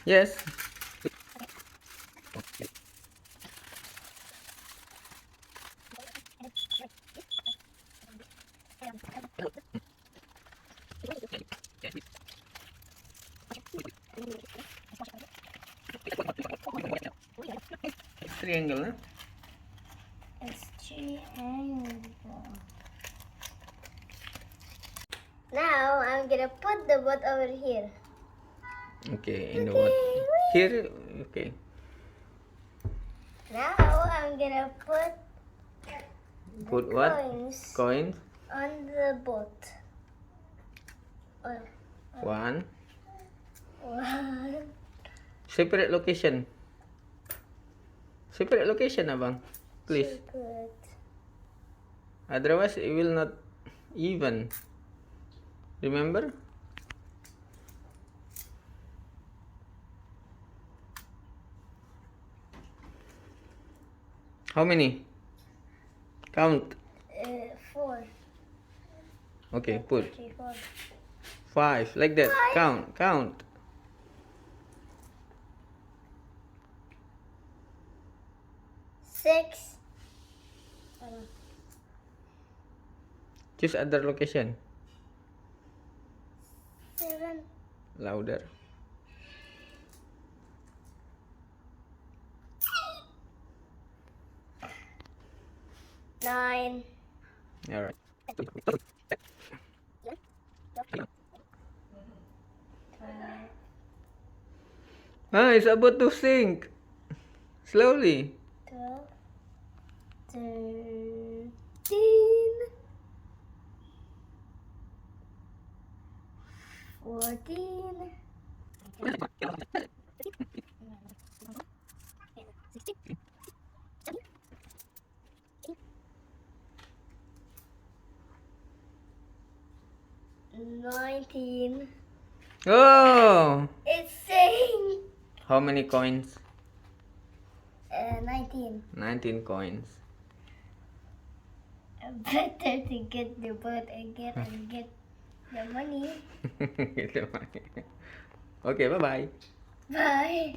Yes. Triangle, huh? It's triangle. Now I'm gonna put the boat over here. Okay, in the what? Here, okay. Now I'm gonna put Put what? coins Coins. on the boat. One. One. Separate location. Separate location, abang. Please. Secret. Otherwise, it will not even. Remember? How many? Count. 4. Okay, put 3, 4. 5. Like that. Five. Count. 6. Choose other location. 7. Louder. 9. Alright. Ah, it's about to sink. Slowly. 12. 13. 14. 19. Oh! It's saying How many coins? 19. 19 coins. Better to get the boat again and get the money. Okay, bye-bye. Bye.